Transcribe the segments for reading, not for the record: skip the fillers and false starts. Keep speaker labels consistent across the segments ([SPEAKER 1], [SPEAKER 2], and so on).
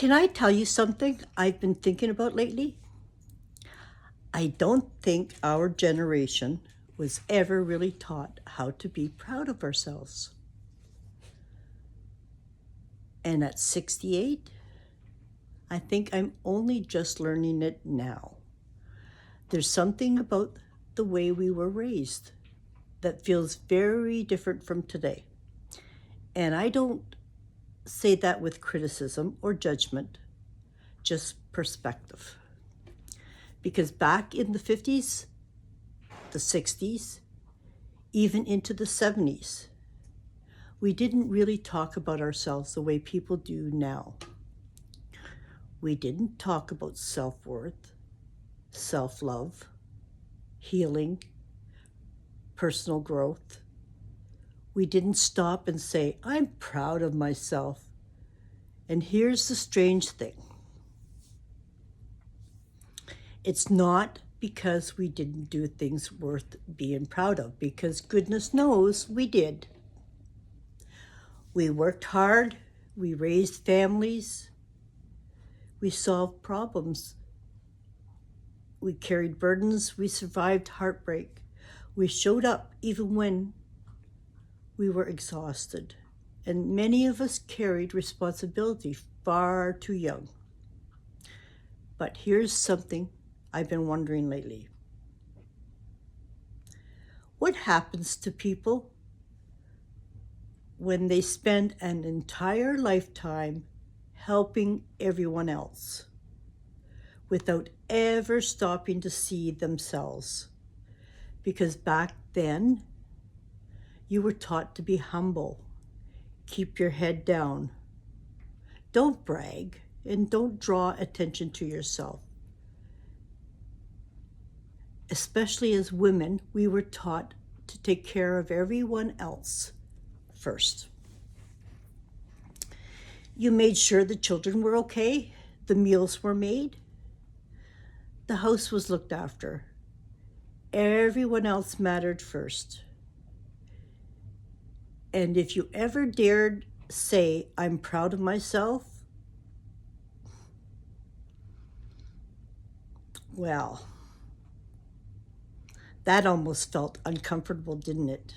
[SPEAKER 1] Can I tell you something I've been thinking about lately? I don't think our generation was ever really taught how to be proud of ourselves. And at 68, I think I'm only just learning it now. There's something about the way we were raised that feels very different from today. And I don't say that with criticism or judgment, just perspective. Because back in the 50s, the 60s, even into the 70s, we didn't really talk about ourselves the way people do now. We didn't talk about self-worth, self-love, healing, personal growth. We didn't stop and say, I'm proud of myself. And here's the strange thing. It's not because we didn't do things worth being proud of, because goodness knows we did. We worked hard, we raised families, we solved problems, we carried burdens, we survived heartbreak, we showed up even when we were exhausted, and many of us carried responsibility far too young. But here's something I've been wondering lately. What happens to people when they spend an entire lifetime helping everyone else without ever stopping to see themselves? Because back then, you were taught to be humble, keep your head down, don't brag, and don't draw attention to yourself. Especially as women, we were taught to take care of everyone else first. You made sure the children were okay, the meals were made, the house was looked after. Everyone else mattered first. And if you ever dared say, I'm proud of myself, well, that almost felt uncomfortable, didn't it?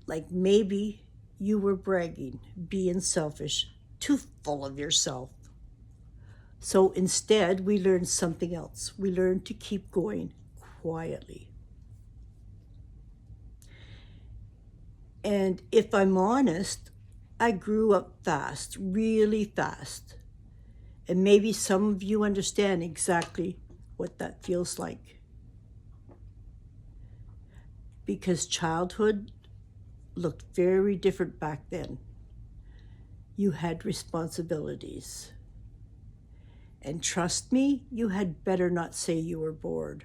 [SPEAKER 1] Like maybe you were bragging, being selfish, too full of yourself. So instead, we learned something else. We learned to keep going quietly. And if I'm honest, I grew up fast, really fast. And maybe some of you understand exactly what that feels like. Because childhood looked very different back then. You had responsibilities. And trust me, you had better not say you were bored.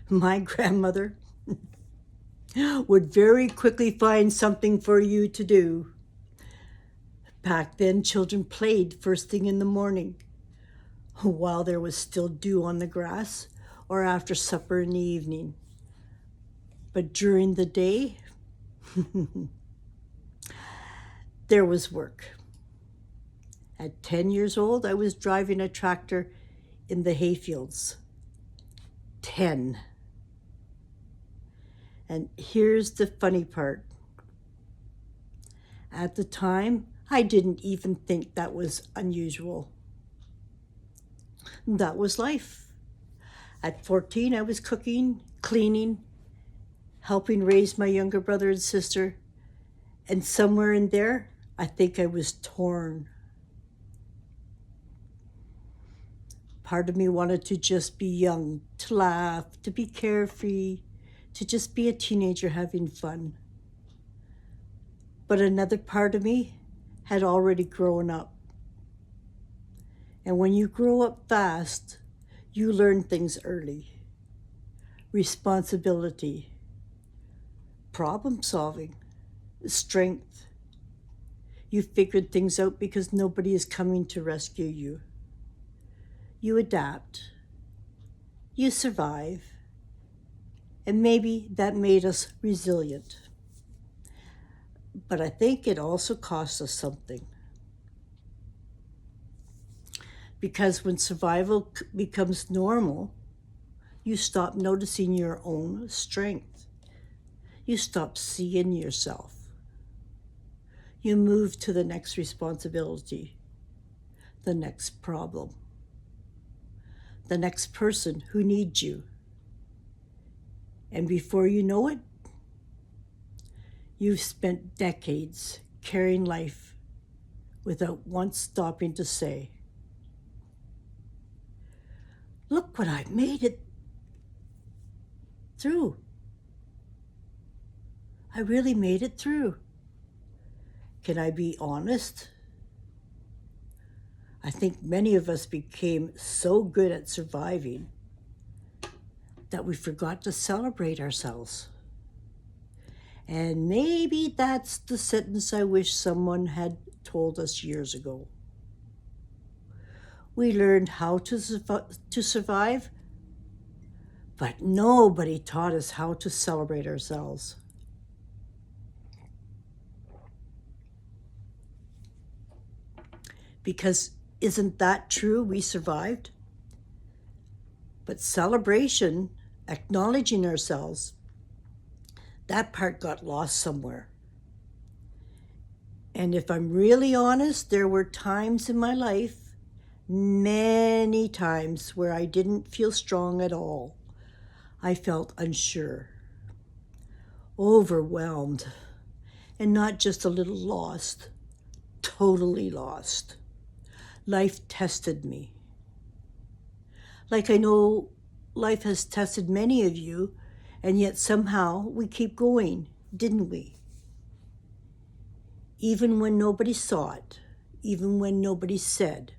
[SPEAKER 1] My grandmother would very quickly find something for you to do. Back then, children played first thing in the morning, while there was still dew on the grass, or after supper in the evening. But during the day, there was work. At 10 years old, I was driving a tractor in the hayfields. 10. And here's the funny part. At the time, I didn't even think that was unusual. That was life. At 14, I was cooking, cleaning, helping raise my younger brother and sister. And somewhere in there, I think I was torn. Part of me wanted to just be young, to laugh, to be carefree, to just be a teenager having fun. But another part of me had already grown up. And when you grow up fast, you learn things early. Responsibility, problem solving, strength. You figured things out because nobody is coming to rescue you. You adapt, you survive, and maybe that made us resilient. But I think it also cost us something. Because when survival becomes normal, you stop noticing your own strength. You stop seeing yourself. You move to the next responsibility, the next problem, the next person who needs you. And before you know it, you've spent decades carrying life without once stopping to say, look what I made it through. I really made it through. Can I be honest? I think many of us became so good at surviving that we forgot to celebrate ourselves. And maybe that's the sentence I wish someone had told us years ago. We learned how to survive, but nobody taught us how to celebrate ourselves. Because isn't that true? We survived. But celebration, acknowledging ourselves, that part got lost somewhere. And if I'm really honest, there were times in my life, many times, where I didn't feel strong at all. I felt unsure, overwhelmed, and not just a little lost, totally lost. Life tested me. Like I know life has tested many of you, and yet somehow we keep going, didn't we? Even when nobody saw it, even when nobody said,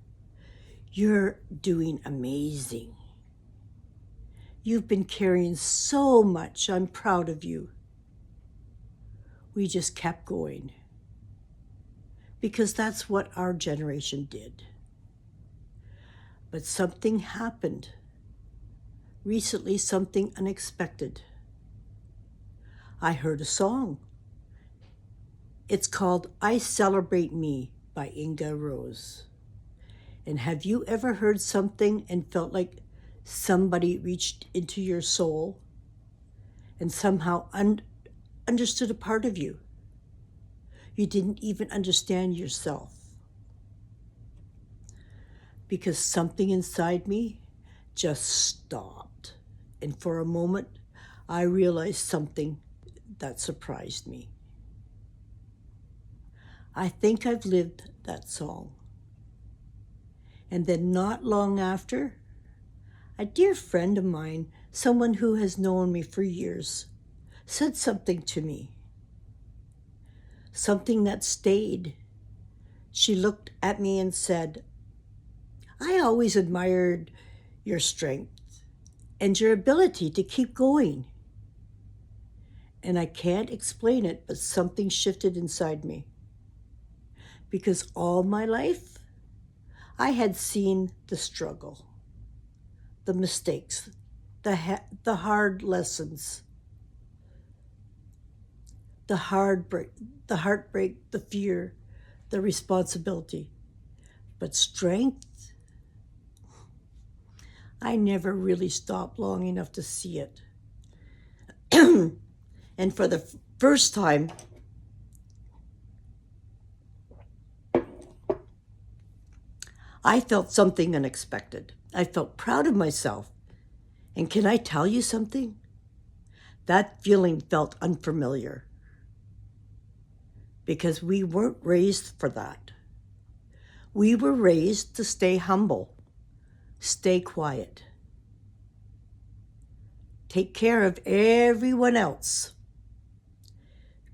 [SPEAKER 1] you're doing amazing. You've been carrying so much. I'm proud of you. We just kept going. Because that's what our generation did. But something happened. Recently, something unexpected. I heard a song. It's called I Celebrate Me by Inga Rose. And have you ever heard something and felt like somebody reached into your soul and somehow understood a part of you? You didn't even understand yourself. Because something inside me just stopped. And for a moment, I realized something that surprised me. I think I've lived that song. And then not long after, a dear friend of mine, someone who has known me for years, said something to me. Something that stayed. She looked at me and said, I always admired your strength and your ability to keep going. And I can't explain it, but something shifted inside me. Because all my life, I had seen the struggle, the mistakes, the hard lessons, the heartbreak, the fear, the responsibility. But strength, I never really stopped long enough to see it. And for the first time, I felt something unexpected. I felt proud of myself. And can I tell you something? That feeling felt unfamiliar. Because we weren't raised for that. We were raised to stay humble, stay quiet, take care of everyone else.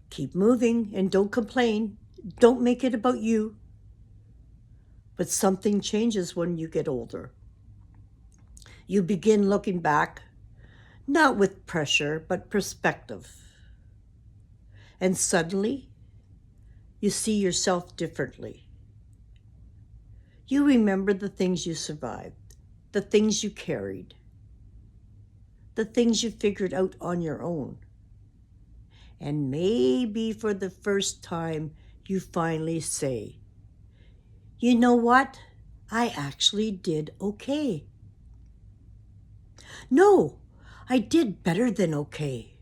[SPEAKER 1] Keep moving and don't complain. Don't make it about you. But something changes when you get older. You begin looking back, not with pressure, but perspective. And suddenly, you see yourself differently. You remember the things you survived, the things you carried, the things you figured out on your own. And maybe for the first time, you finally say, you know what? I actually did okay. No, I did better than okay.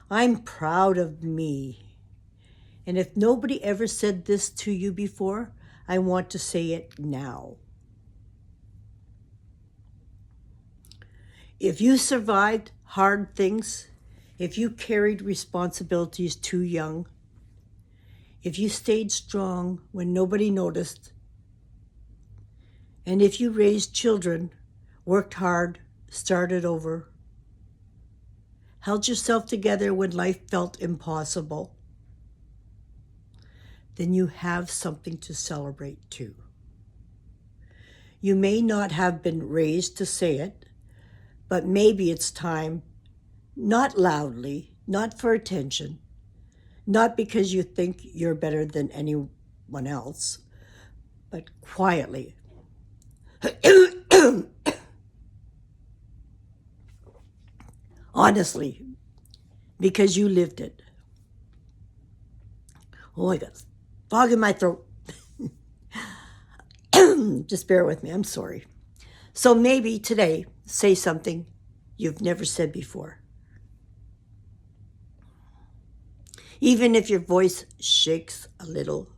[SPEAKER 1] I'm proud of me. And if nobody ever said this to you before, I want to say it now. If you survived hard things, if you carried responsibilities too young, if you stayed strong when nobody noticed, and if you raised children, worked hard, started over, held yourself together when life felt impossible, then you have something to celebrate too. You may not have been raised to say it, but maybe it's time, not loudly, not for attention, not because you think you're better than anyone else, but quietly. Honestly, because you lived it. Oh, I got fog in my throat. Just bear with me, I'm sorry. So maybe today, say something you've never said before. Even if your voice shakes a little,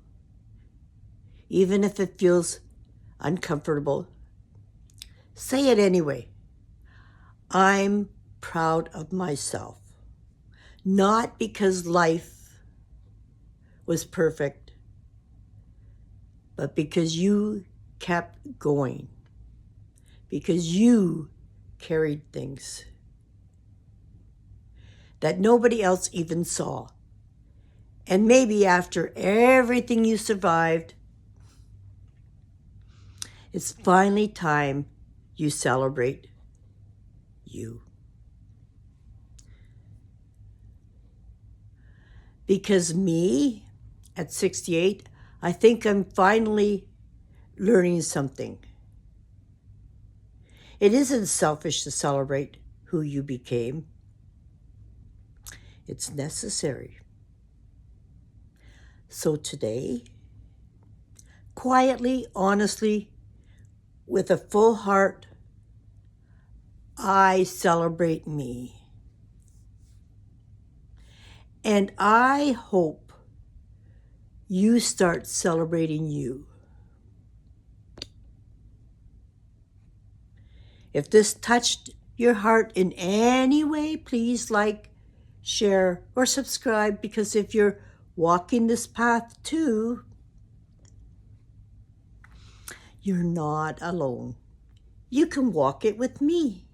[SPEAKER 1] even if it feels uncomfortable, say it anyway. I'm proud of myself. Not because life was perfect, but because you kept going. Because you carried things that nobody else even saw. And maybe after everything you survived, it's finally time you celebrate you. Because me, at 68, I think I'm finally learning something. It isn't selfish to celebrate who you became. It's necessary. So today, quietly, honestly, with a full heart, I celebrate me. And I hope you start celebrating you. If this touched your heart in any way, please like, share, or subscribe, because if you're walking this path too, you're not alone. You can walk it with me.